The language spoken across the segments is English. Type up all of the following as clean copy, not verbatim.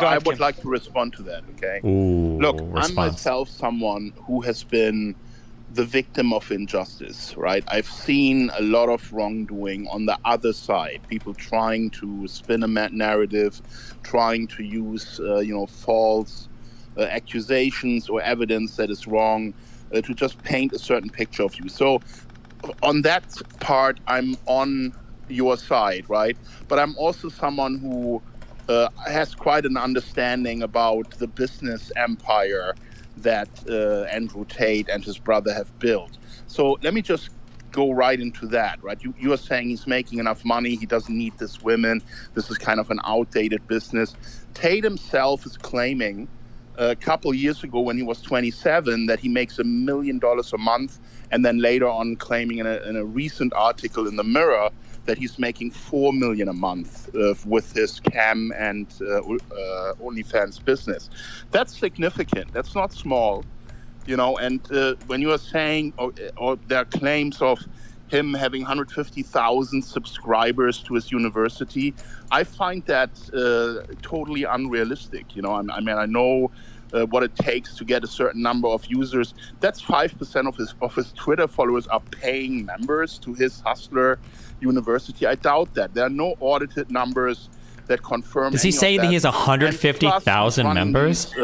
I would like to respond to that, okay? Ooh, Look, response. I'm myself someone who has been the victim of injustice, right? I've seen a lot of wrongdoing on the other side, people trying to spin a narrative, trying to use, false accusations or evidence that is wrong to just paint a certain picture of you. So on that part, I'm on your side, right? But I'm also someone who has quite an understanding about the business empire that Andrew Tate and his brother have built. So let me just go right into that, right? You are saying he's making enough money, he doesn't need this women, this is kind of an outdated business. Tate himself is claiming a couple years ago when he was 27 that he makes $1 million a month, and then later on claiming in a recent article in the Mirror that he's making $4 million a month with his cam and OnlyFans business. That's significant. That's not small, And when you are saying, or there are claims of him having 150,000 subscribers to his university, I find that totally unrealistic. I know what it takes to get a certain number of users. That's 5% of his Twitter followers are paying members to his Hustler University. I doubt that. There are no audited numbers that confirm. Does he say that he has 150,000 members? These,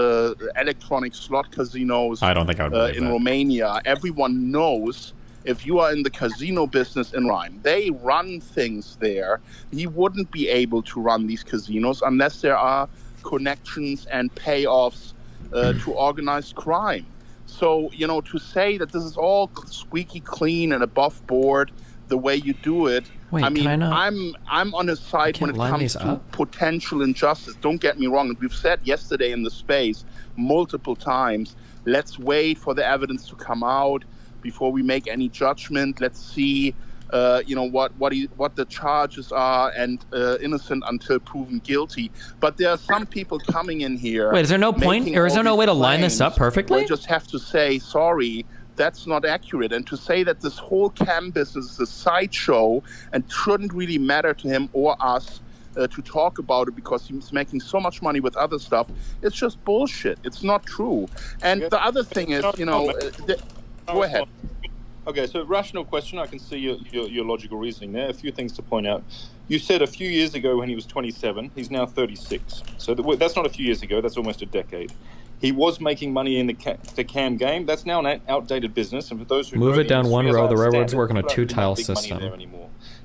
electronic slot casinos. I don't think I would believe in that. Romania. Everyone knows if you are in the casino business in Rome, they run things there. He wouldn't be able to run these casinos unless there are connections and payoffs to organized crime. So, to say that this is all squeaky clean and above board the way you do it, Wait, I'm on his side when it comes to potential injustice. Don't get me wrong. We've said yesterday in the space multiple times, let's wait for the evidence to come out before we make any judgment. Let's see, what the charges are, and innocent until proven guilty. But there are some people coming in here. Wait, is there no point, or is there no way to line this up perfectly? We just have to say, sorry, that's not accurate. And to say that this whole cam business is a sideshow and shouldn't really matter to him or us to talk about it because he's making so much money with other stuff, it's just bullshit. It's not true. And the other thing is, go ahead. Okay, so rational question. I can see your logical reasoning there. A few things to point out. You said a few years ago when he was 27, he's now 36. So that's not a few years ago, that's almost a decade. He was making money in the cam game. That's now an outdated business. And for those who move it down one row, the railroads work on a two two-tile system.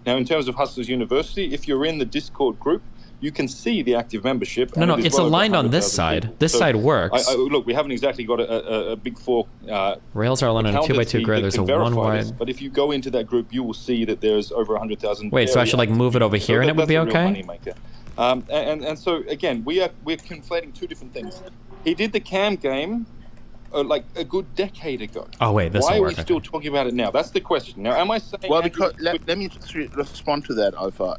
Now, in terms of Hustlers University, if you're in the Discord group, you can see the active membership. No, it's aligned on this side. People. This side works. Look, we haven't exactly got a big four. Rails are aligned on a 2x2 grid. There's a one wide. But if you go into that group, you will see that there's over 100,000. Wait, so I should move it over here and it would be okay? And so again, we're conflating two different things. He did the cam game like a good decade ago. Oh wait, this why are we still talking about it now? That's the question. Now, am I saying? Well, because let me just respond to that, Alpha.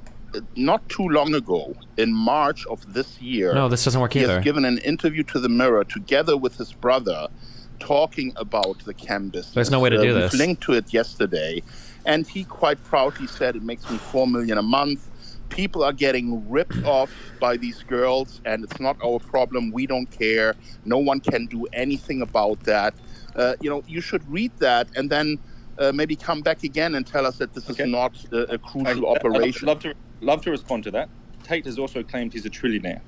Not too long ago, in March of this year, no, this doesn't work either. He has given an interview to the Mirror together with his brother, talking about the cam business. There's no way to do this. We linked to it yesterday, and he quite proudly said it makes me $4 million a month. People are getting ripped off by these girls, and it's not our problem. We don't care. No one can do anything about that. You should read that and then maybe come back again and tell us that this is not a crucial operation. I'd love to respond to that. Tate has also claimed he's a trillionaire.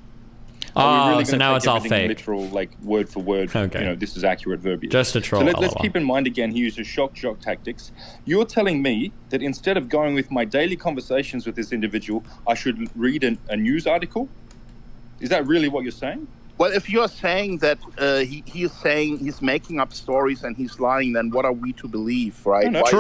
Oh, so now it's all fake. Literal, word for word. Okay. This is accurate verbiage. Just a troll. So let's keep in mind again, he uses shock jock tactics. You're telling me that instead of going with my daily conversations with this individual, I should read a news article? Is that really what you're saying? Well, if you're saying that he is saying he's making up stories and he's lying, then what are we to believe, right? No, true.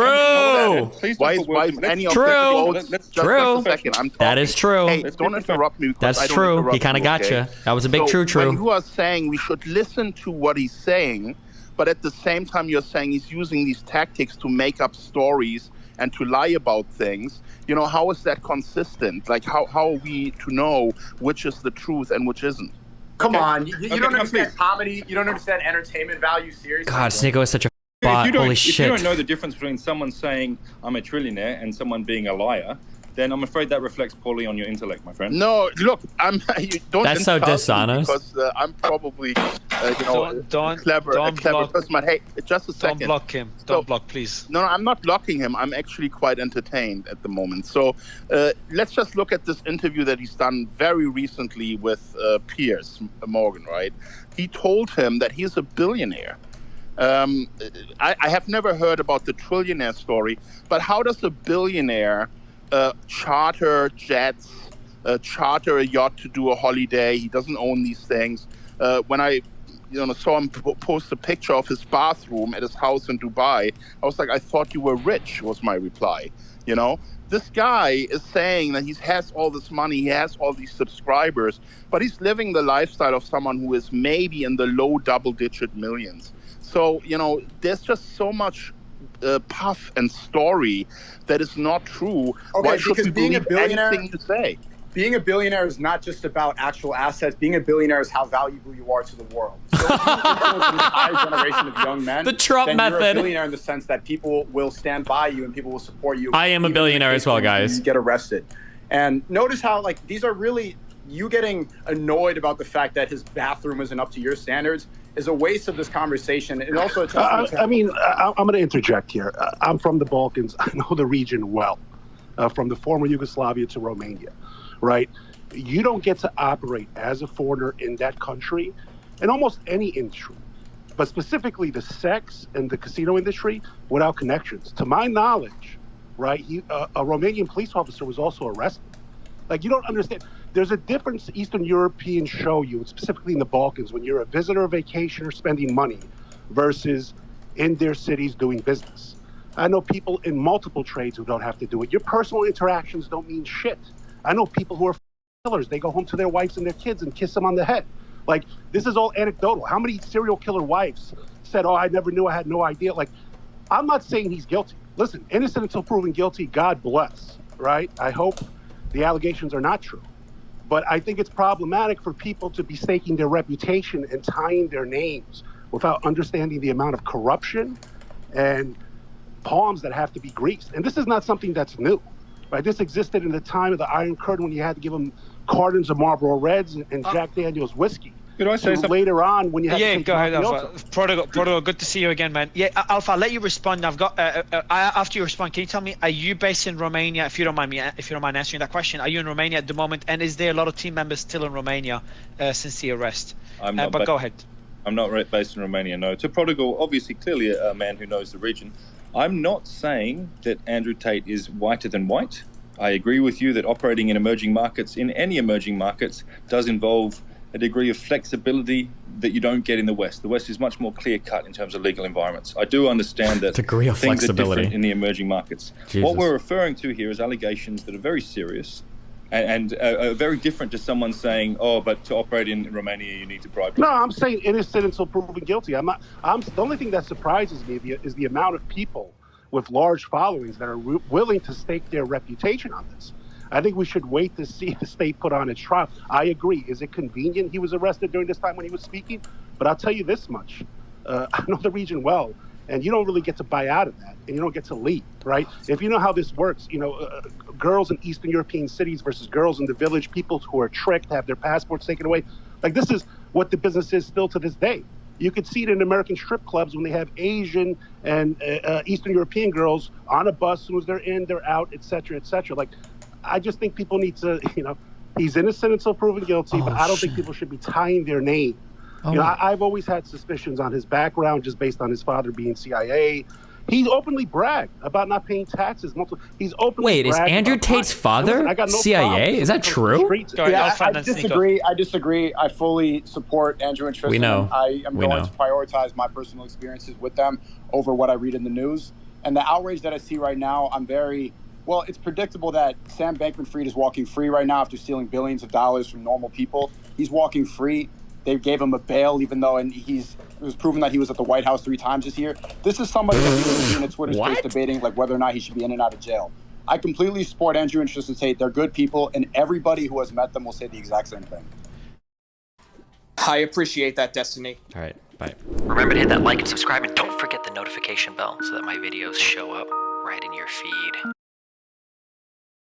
Why is any of the quotes? Just a second. I'm talking. That is true. Hey, don't interrupt me. That's true. He kind of got you. That was a big true. When you are saying we should listen to what he's saying, but at the same time you're saying he's using these tactics to make up stories and to lie about things, how is that consistent? Like, how are we to know which is the truth and which isn't? Come on, you don't understand comedy. You don't understand entertainment value. Seriously. God, Sneako is such a bot. Holy shit. If you don't know the difference between someone saying I'm a trillionaire and someone being a liar, then I'm afraid that reflects poorly on your intellect, my friend. No, look, you don't. That's so dishonest. Because I'm probably, a clever person. But hey, just a second. Don't block him. Don't block, please. No, I'm not blocking him. I'm actually quite entertained at the moment. So let's just look at this interview that he's done very recently with Piers Morgan, right? He told him that he's a billionaire. I have never heard about the trillionaire story, but how does a billionaire charter jets, charter a yacht to do a holiday? He doesn't own these things. When I saw him post a picture of his bathroom at his house in Dubai, I was like, I thought you were rich, was my reply. This guy is saying that he has all this money, he has all these subscribers, but he's living the lifestyle of someone who is maybe in the low double-digit millions. So, there's just so much puff and story that is not true. Okay, why should we believe anything you say? Being a billionaire is not just about actual assets. Being a billionaire is how valuable you are to the world. So if you influence an entire generation of young men, the Trump then method. You're a billionaire in the sense that people will stand by you and people will support you. I am a billionaire as well, guys. You get arrested. And notice how, these are really, you getting annoyed about the fact that his bathroom isn't up to your standards is a waste of this conversation. And also, I'm going to interject here. I'm from the Balkans. I know the region well, from the former Yugoslavia to Romania, right? You don't get to operate as a foreigner in that country in almost any industry, but specifically the sex and the casino industry without connections. To my knowledge, right, a Romanian police officer was also arrested. You don't understand. There's a difference Eastern Europeans show you, specifically in the Balkans, when you're a visitor, vacationer, spending money versus in their cities doing business. I know people in multiple trades who don't have to do it. Your personal interactions don't mean shit. I know people who are killers. They go home to their wives and their kids and kiss them on the head. This is all anecdotal. How many serial killer wives said, I never knew, I had no idea? I'm not saying he's guilty. Listen, innocent until proven guilty, God bless, right? I hope the allegations are not true. But I think it's problematic for people to be staking their reputation and tying their names without understanding the amount of corruption and palms that have to be greased. And this is not something that's new, right? This existed in the time of the Iron Curtain when you had to give them cartons of Marlboro Reds and Jack Daniels whiskey. Could I say something? Later on, when you had to take go ahead, Alpha. Prodigal, good to see you again, man. Yeah, Alpha, I'll let you respond. I've got after you respond, can you tell me, are you based in Romania? If you don't mind answering that question, are you in Romania at the moment? And is there a lot of team members still in Romania since the arrest? I'm not. But go ahead. I'm not based in Romania. No. To Prodigal, obviously, clearly a man who knows the region. I'm not saying that Andrew Tate is whiter than white. I agree with you that operating in emerging markets, in any emerging markets, does involve a degree of flexibility that you don't get in the West. The West is much more clear-cut in terms of legal environments. I do understand that degree of things flexibility are different in the emerging markets. Jesus. What we're referring to here is allegations that are very serious and are very different to someone saying, but to operate in Romania, you need to bribe. No, I'm saying innocent until proven guilty. The only thing that surprises me is the amount of people with large followings that are willing to stake their reputation on this. I think we should wait to see the state put on its trial. I agree. Is it convenient he was arrested during this time when he was speaking? But I'll tell you this much. I know the region well, and you don't really get to buy out of that, and you don't get to leave, right? If you know how this works, girls in Eastern European cities versus girls in the village, people who are tricked, have their passports taken away. This is what the business is still to this day. You could see it in American strip clubs when they have Asian and Eastern European girls on a bus. As soon as they're in, they're out, et cetera, et cetera. I just think people need to, he's innocent until proven guilty, but I don't think people should be tying their name. I've always had suspicions on his background just based on his father being CIA. He openly bragged about not paying taxes. He's openly Wait, is Andrew Tate's father CIA? Is that true? Yeah, I disagree. I fully support Andrew and Tristan. We know. I am going to prioritize my personal experiences with them over what I read in the news. And the outrage that I see right now, it's predictable that Sam Bankman-Fried is walking free right now after stealing billions of dollars from normal people. He's walking free. They gave him a bail, even though it was proven that he was at the White House 3 times this year. This is somebody that we see in a Twitter space debating whether or not he should be in and out of jail. I completely support Andrew and Tristan Tate. They're good people, and everybody who has met them will say the exact same thing. I appreciate that, Destiny. All right, bye. Remember to hit that like and subscribe, and don't forget the notification bell so that my videos show up right in your feed.